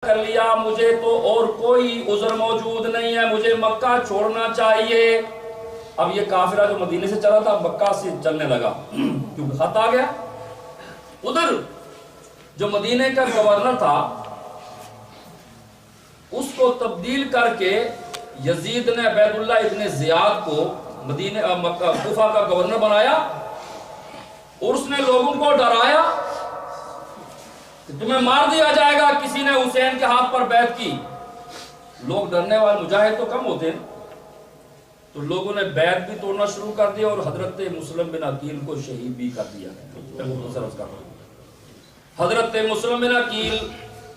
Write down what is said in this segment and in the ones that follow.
کر لیا، مجھے تو اور کوئی عذر موجود نہیں ہے، مجھے مکہ چھوڑنا چاہیے۔ اب یہ کافرہ جو مدینے سے چلا تھا مکہ سے چلنے لگا کیونکہ خط آ گیا۔ ادھر جو مدینے کا گورنر تھا اس کو تبدیل کر کے یزید نے عبید اللہ ابن زیاد کو کوفہ کا گورنر بنایا اور اس نے لوگوں کو ڈرایا کہ تمہیں مار دیا جائے گا کسی نے حسین کے ہاتھ پر بیعت کی۔ لوگ ڈرنے والے مجاہد تو کم ہوتے ہیں، تو لوگوں نے بیعت بھی توڑنا شروع کر دیا اور حضرت مسلم بن عقیل کو شہید بھی کر دیا۔ حضرت مسلم بن عقیل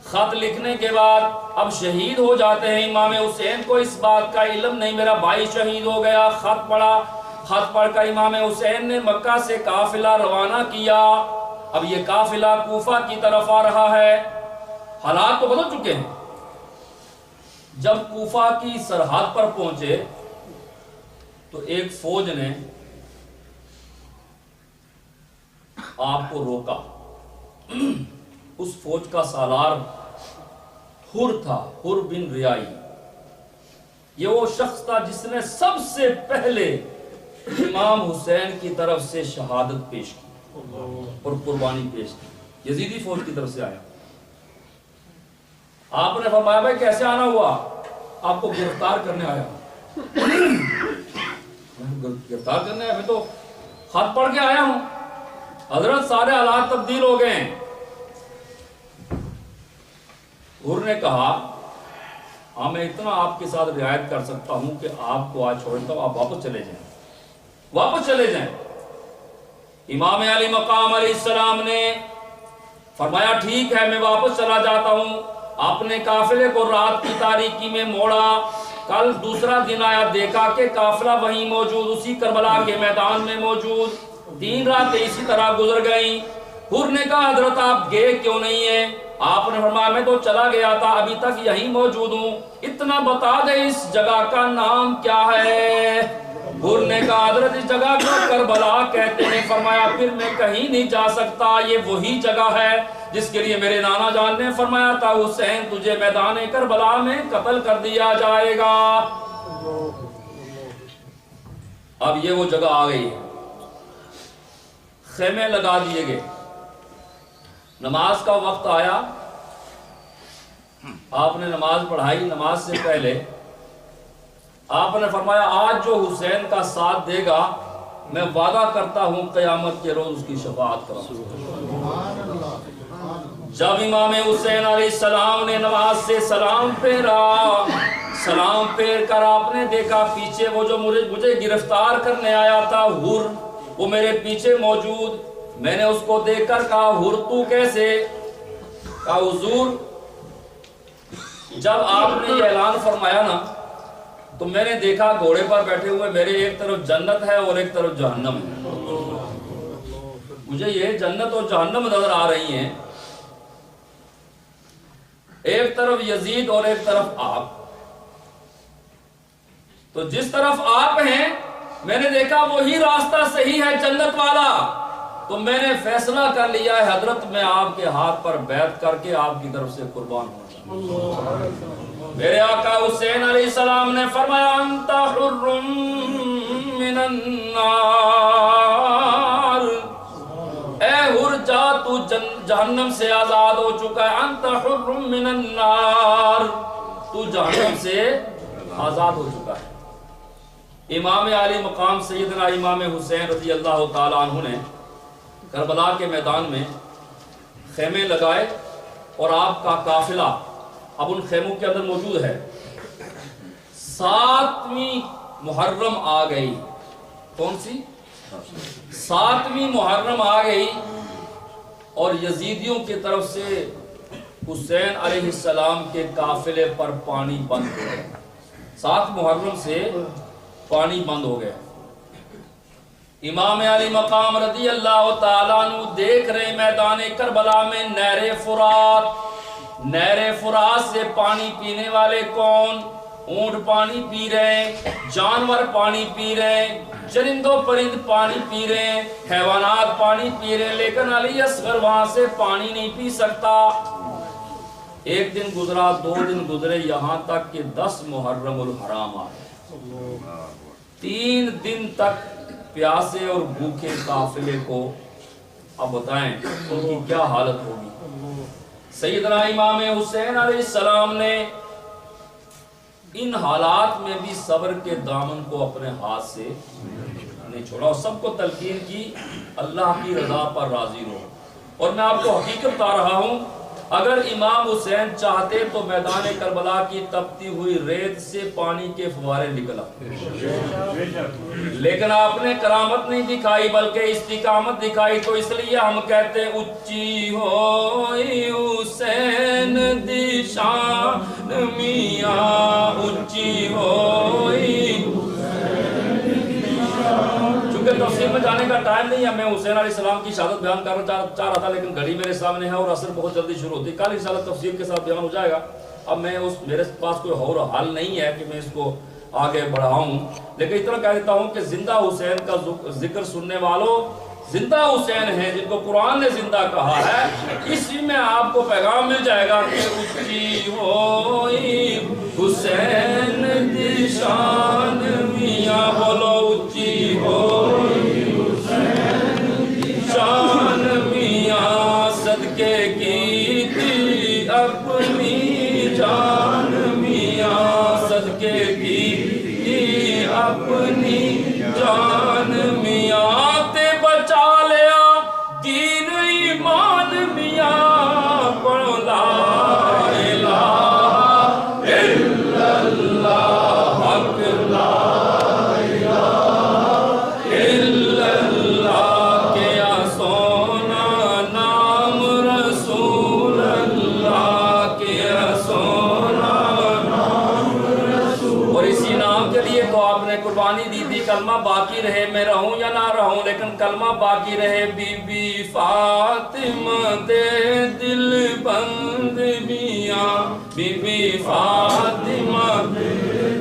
خط لکھنے کے بعد اب شہید ہو جاتے ہیں۔ امام حسین کو اس بات کا علم نہیں میرا بھائی شہید ہو گیا۔ خط پڑھا، خط پڑھ کر امام حسین نے مکہ سے قافلہ روانہ کیا۔ اب یہ قافلہ کوفہ کی طرف آ رہا ہے۔ حالات تو بدل چکے ہیں۔ جب کوفہ کی سرحد پر پہنچے تو ایک فوج نے آپ کو روکا۔ اس فوج کا سالار حر تھا، حر بن ریائی۔ یہ وہ شخص تھا جس نے سب سے پہلے امام حسین کی طرف سے شہادت پیش کی اور قربانی پیش کی۔ یزیدی فوج کی طرف سے آیا۔ آپ نے فرمایا بھائی کیسے آنا ہوا؟ آپ کو گرفتار کرنے آیا۔ گرفتار کرنے آیا؟ میں تو خط پڑھ کے آیا ہوں حضرت، سارے حالات تبدیل ہو گئے ہیں۔ حر نے کہا ہاں میں اتنا آپ کے ساتھ رعایت کر سکتا ہوں کہ آپ کو آج چھوڑتا ہوں، آپ واپس چلے جائیں، واپس چلے جائیں۔ امام علی مقام علیہ السلام نے فرمایا ٹھیک ہے میں واپس چلا جاتا ہوں۔ اپنے قافلے کو رات کی تاریکی میں موڑا۔ کل دوسرا دن آیا، دیکھا کہ قافلہ وہیں موجود، اسی کربلا کے میدان میں موجود۔ 3 راتیں اسی طرح گزر گئیں۔ حر نے کہا حضرت آپ گئے کیوں نہیں ہیں؟ آپ نے فرمایا میں تو چلا گیا تھا، ابھی تک یہیں موجود ہوں، اتنا بتا دے اس جگہ کا نام کیا ہے؟ حر نے کہا حضرت اس جگہ کو کربلا کہتے ہیں۔ فرمایا پھر میں کہیں نہیں جا سکتا، یہ وہی جگہ ہے جس کے لیے میرے نانا جان نے فرمایا تھا حسین تجھے میدان کربلا میں قتل کر دیا جائے گا۔ اب یہ وہ جگہ آ گئی ہے، خیمے لگا دیے گئے۔ نماز کا وقت آیا، آپ نے نماز پڑھائی۔ نماز سے پہلے آپ نے فرمایا آج جو حسین کا ساتھ دے گا میں وعدہ کرتا ہوں قیامت کے روز اس کی شفاعت کروں۔ جب امام حسین علیہ السلام نے نماز سے سلام پھیرا، سلام پھیر کر آپ نے دیکھا پیچھے وہ جو مجھے گرفتار کرنے آیا تھا حر، وہ میرے پیچھے موجود۔ میں نے اس کو دیکھ کر کہا حر تو کیسے؟ کہا حضور جب آپ نے یہ اعلان فرمایا نا تو میں نے دیکھا گھوڑے پر بیٹھے ہوئے میرے ایک طرف جنت ہے اور ایک طرف جہنم ہے۔ مجھے یہ جنت اور جہنم نظر آ رہی ہیں، ایک طرف یزید اور ایک طرف آپ۔ تو جس طرف آپ ہیں میں نے دیکھا وہی راستہ صحیح ہے جنت والا، تو میں نے فیصلہ کر لیا ہے حضرت میں آپ کے ہاتھ پر بیعت کر کے آپ کی طرف سے قربان ہوں۔ میرے آقا حسین علیہ السلام نے فرمایا انت حر من النار، اے حر جا تو جہنم سے آزاد ہو چکا ہے۔ انت حر من النار، تو جہنم سے آزاد ہو چکا ہے۔ امام علی مقام سیدنا امام حسین رضی اللہ تعالی عنہ نے کربلا کے میدان میں خیمے لگائے اور آپ کا قافلہ اب ان خیموں کے اندر موجود ہے۔ 7ویں محرم آ گئی۔ کون سی؟ 7ویں محرم آ گئی اور یزیدیوں کی طرف سے حسین علیہ السلام کے قافلے پر پانی بند ہو گیا۔ 7 محرم سے پانی بند ہو گیا۔ امام علی مقام رضی اللہ تعالیٰ عنہ دیکھ رہے میدان کربلا میں نہر فرات، نہر فرات سے پانی پینے والے کون؟ اونٹ پانی پی رہے ہیں، جانور پانی پی رہے ہیں، چرند و پرند پانی پی رہے ہیں، حیوانات پانی پی رہے ہیں، لیکن علی اصغر وہاں سے پانی نہیں پی سکتا۔ ایک دن گزرا، 2 دن گزرے، یہاں تک کہ 10 محرم الحرام آئے۔ 3 دن تک پیاسے اور بھوکے قافلے کو، اب بتائیں ان کی کیا حالت ہوگی۔ سیدنا امام حسین علیہ السلام نے ان حالات میں بھی صبر کے دامن کو اپنے ہاتھ سے نہیں چھوڑا اور سب کو تلقین کی اللہ کی رضا پر راضی رہو۔ اور میں آپ کو حقیقت بتا رہا ہوں، اگر امام حسین چاہتے تو میدان کربلا کی تپتی ہوئی ریت سے پانی کے فوارے نکلا، لیکن آپ نے کرامت نہیں دکھائی بلکہ استقامت دکھائی۔ تو اس لیے ہم کہتے ہیں اچھی ہوئی حسین دی شان میاں، اچھی ہوئی۔ چونکہ تفسیر میں جانے کا ٹائم نہیں ہے، میں حسین علیہ السلام کی شہادت بیان کرنا چاہ رہا تھا، لیکن گھڑی میرے سامنے ہے اور عصر بہت جلدی شروع ہوتی ہے، کل انشاءاللہ تفسیر کے ساتھ بیان ہو جائے گا۔ اب میں میرے پاس کوئی اور حل نہیں ہے کہ میں اس کو آگے بڑھاؤں، لیکن اتنا کہہ دیتا ہوں کہ زندہ حسین کا ذکر سننے والوں، زندہ حسین ہیں جن کو قرآن نے زندہ کہا ہے، اسی میں آپ کو پیغام مل جائے گا کہ اچھی ہوئی حسین دی شان میاں، بولو اچھی ہوئی حسین دی شان میاں، صدقے کی تھی اپنی جان میاں، صدقے کی تھی اپنی جان میاں، تے بچا لیا دین ایمان میاں، پڑھو لا الہ الا اللہ، حق لا الہ الا اللہ، کیا سونا نام رسول اللہ، کیا سونا نام رسول۔ اور اسی نام کے لیے تو آپ نے قربانی دی تھی، کلمہ باقی رہے میں رہوں یا نہ رہوں لیکن کلمہ باقی رہے۔ بی بی فاطمہ دے دل بند میاں، بی بی فاطمہ دے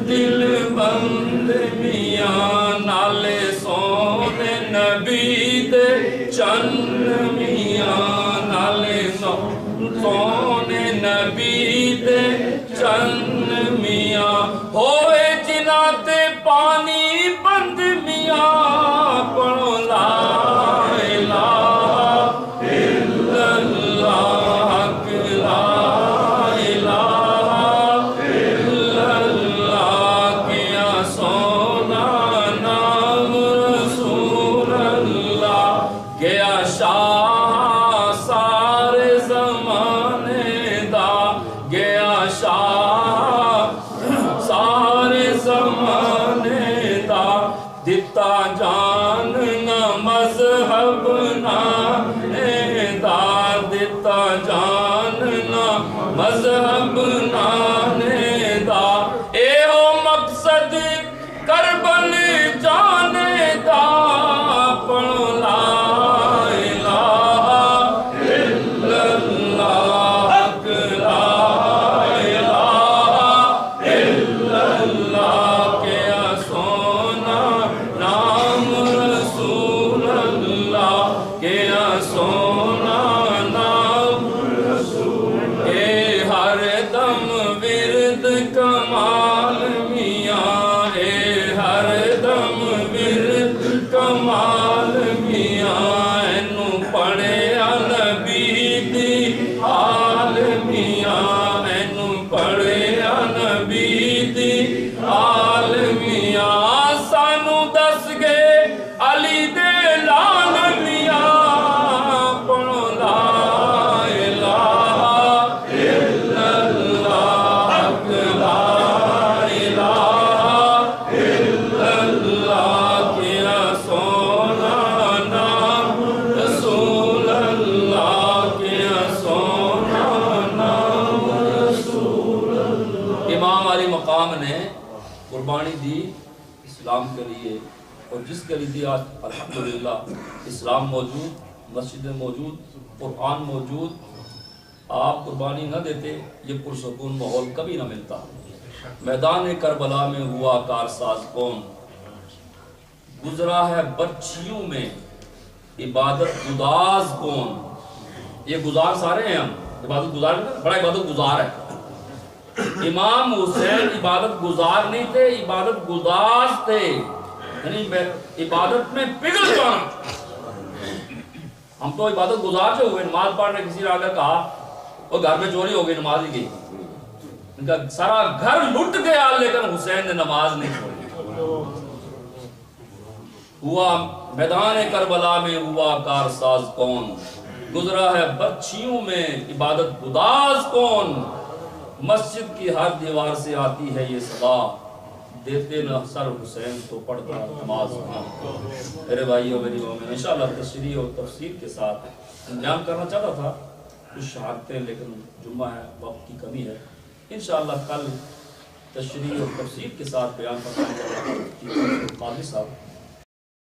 دل بند میاں، نالے سونے نبی دے چن میاں، نالے سونے نبی دے چن میاں، ہوئے جنہ تے پانی بند میاں، پڑھو لا الہ الا اللہ، حق لا الہ الا اللہ، کیا سونا نام رسول اللہ، گیا شاہ سارے زمانے دا، گیا شاہ سارے زمانے دا، دتا جان نہ مذہب نہ دا، دتا جان نہ مذہب نہ دا، اے ہو مقصد کربل جانے دا، پڑھو لا الہ الا اللہ، حق لا الہ الا اللہ، کیا سونا نام رسول اللہ، کیا سونا نام رسول، اے ہر دم ورد کمال میاں، اے ہر دم ورد کمال میاں، اینو پڑھیا نبی دی حال میاں، اینو پڑھیا نبی دی حال میاں، سانو دس گئے علی دے لال میاں، پڑھو لا الہ الا اللہ، حق لا الہ الا اللہ، کیا سونا نام رسول اللہ، کیا سونا نام رسول اللہ۔ امام علی مقام نے قربانی دی اسلام کے لیے، اور جس کے لیے آج الحمدللہ اسلام موجود، مسجدیں موجود، قرآن موجود، آپ قربانی نہ دیتے یہ پرسکون ماحول کبھی نہ ملتا۔ میدان کربلا میں ہوا کارساز کون، گزرا ہے برچھیوں میں عبادت گداز کون، یہ گزار سارے ہیں ہم، عبادت گزار بڑا عبادت گزار ہے. امام حسین عبادت گزار نہیں تھے، عبادت گزار تھے، یعنی عبادت میں پگھل جانا. ہم تو عبادت گزار جو ہوئے، نماز پڑھنے کسی نے آگے کہا وہ گھر میں چوری ہو گئی، نماز ہی گئی، ان کا سارا گھر لٹ گیا لیکن حسین نے نماز نہیں چھوڑی. ہوا میدان کربلا میں ہوا کارساز کون، گزرا ہے بچیوں میں عبادت گداز کون. مسجد کی ہر دیوار سے آتی ہے یہ صدا، دیتے نہ سر حسین تو پڑھتا نماز کون. میرے بھائیو میری مومن، انشاءاللہ تشریح اور تفسیر کے ساتھ انجام کرنا چاہتا تھا کچھ شہادتیں، لیکن جمعہ ہے، وقت کی کمی ہے. انشاءاللہ کل تشریح اور تفسیر کے ساتھ بیان فرمائیں گے قاضی صاحب.